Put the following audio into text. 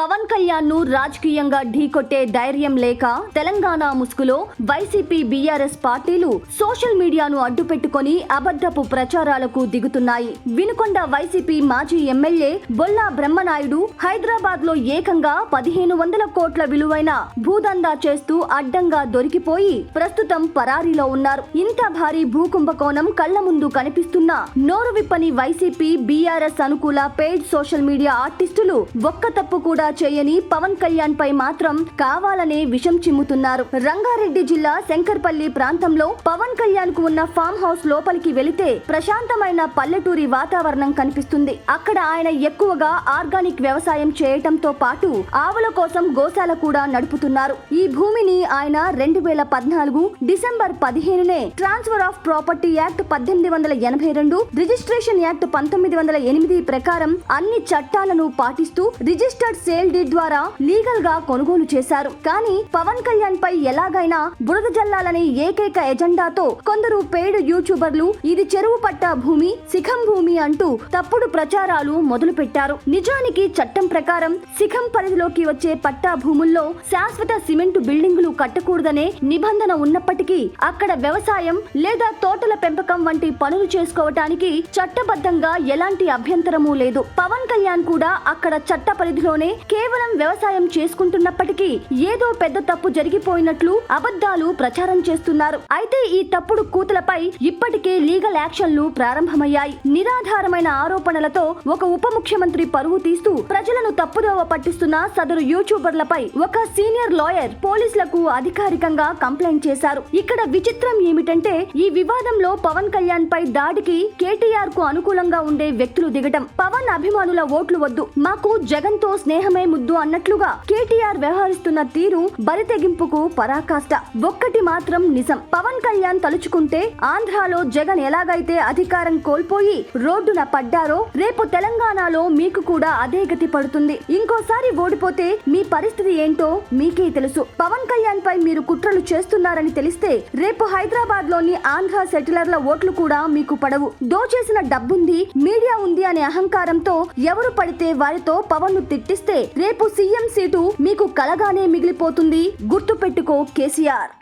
పవన్ కళ్యాణ్ ను రాజకీయంగా ఢీకొట్టే ధైర్యం లేక తెలంగాణ ముసుగులో వైసీపీ బీఆర్ఎస్ పార్టీలు సోషల్ మీడియాను అడ్డుపెట్టుకొని అబద్ధపు ప్రచారాలకు దిగుతున్నాయి. వినుకొండ వైసీపీ మాజీ ఎమ్మెల్యే బొల్లా బ్రహ్మనాయుడు హైదరాబాద్ లో ఏకంగా 1500 కోట్ల విలువైన భూదందా చేస్తూ అడ్డంగా దొరికిపోయి ప్రస్తుతం పరారీలో ఉన్నారు. ఇంత భారీ భూకుంభకోణం కళ్ల ముందు కనిపిస్తున్నా నోరు విప్పని వైసీపీ బీఆర్ఎస్ అనుకూల పెయిడ్ సోషల్ మీడియా ఆర్టిస్టులు ఒక్క తప్పు కూడా చేయని పవన్ కళ్యాణ్ పై మాత్రం కావాలనే విషం చిమ్ముతున్నారు. రంగారెడ్డి జిల్లా శంకర్పల్లి ప్రాంతంలో పవన్ కళ్యాణ్ కు ఉన్న ఫామ్ హౌస్ లోపలికి వెళితే ప్రశాంతమైన పల్లెటూరి వాతావరణం కనిపిస్తుంది. అక్కడ ఆయన ఎక్కువగా ఆర్గానిక్ వ్యవసాయం చేయటంతో పాటు ఆవుల కోసం గోశాల కూడా నడుపుతున్నారు. ఈ భూమిని ఆయన 2014 డిసెంబర్ 15నే transfer of property act 1882, registration act 1908 ప్రకారం అన్ని చట్టాలను పాటిస్తూ రిజిస్టర్డ్ సేల్ డీడ్ ద్వారా లీగల్ గా కొనుగోలు చేశారు. కానీ పవన్ కళ్యాణ్ పై ఎలాగైనా బురద జల్లాలని ఏకైక ఎజెండాతో కొందరు పెయిడ్ యూట్యూబర్లు ఇది చెరువు పట్టా భూమి, శిఖం భూమి అంటూ తప్పుడు ప్రచారాలు మొదలు పెట్టారు. నిజానికి చట్టం ప్రకారం శిఖం పరిధిలోకి వచ్చే పట్టా భూముల్లో శాశ్వత సిమెంటు బిల్డింగులు కట్టకూడదనే నిబంధన ఉన్నప్పటికీ అక్కడ వ్యవసాయం లేదా తోటల పెంపకం వంటి పనులు చేసుకోవటానికి చట్టబద్ధంగా ఎలాంటి అభ్యంతరమూ లేదు. పవన్ కళ్యాణ్ కూడా అక్కడ చట్ట పరిధిలోనే కేవలం వ్యవసాయం చేసుకుంటున్నప్పటికీ ఏదో పెద్ద తప్పు జరిగిపోయినట్లు అబద్ధాలు ప్రచారం చేస్తున్నారు. అయితే ఈ తప్పుడు కూతులపై ఇప్పటికే లీగల్ యాక్షన్లు ప్రారంభమయ్యాయి. నిరాధారమైన ఆరోపణలతో ఒక ఉప ముఖ్యమంత్రి పరువు తీస్తూ ప్రజలను తప్పుదోవ పట్టిస్తున్న సదరు యూట్యూబర్లపై ఒక సీనియర్ లాయర్ పోలీసులకు అధికారికంగా కంప్లైంట్ చేశారు. ఇక్కడ విచిత్రం ఏమిటంటే ఈ వివాదంలో పవన్ కళ్యాణ్ పై దాడికి కేటీఆర్ కు అనుకూలంగా ఉండే వ్యక్తులు దిగటం. పవన్ అభిమానుల ఓట్లు వద్దు, మాకు జగన్ తో స్నేహమే ముద్దు అన్నట్లుగా కేటీఆర్ వ్యవహరిస్తున్న తీరు బరితెగింపుకు పరాకాష్ట. ఒక్కటి మాత్రం నిజం, పవన్ కళ్యాణ్ తలుచుకుంటే ఆంధ్రాలో జగన్ ఎలాగైతే అధికారం కోల్పోయి రోడ్డున పడ్డారో రేపు తెలంగాణలో మీకు కూడా అదే గతి పడుతుంది. ఇంకోసారి ఓడిపోతే మీ పరిస్థితి ఏంటో మీకే తెలుసు. పవన్ కళ్యాణ్ పై మీరు కుట్రలు చేస్తున్నారని తెలిస్తే రేపు హైదరాబాద్ లోని ఆంధ్ర సెటిలర్ల ఓట్లు కూడా మీకు పడవు. దోచేసిన డబ్బుంది, మీడియా ఉంది అనే అహంకారంతో ఎవరు పడితే వారితో పవన్ ను తిట్టిస్తే రేపు సీఎం సీటు మీకు కలగానే మిగిలిపోతుంది. గుర్తుపెట్టుకో కేసీఆర్.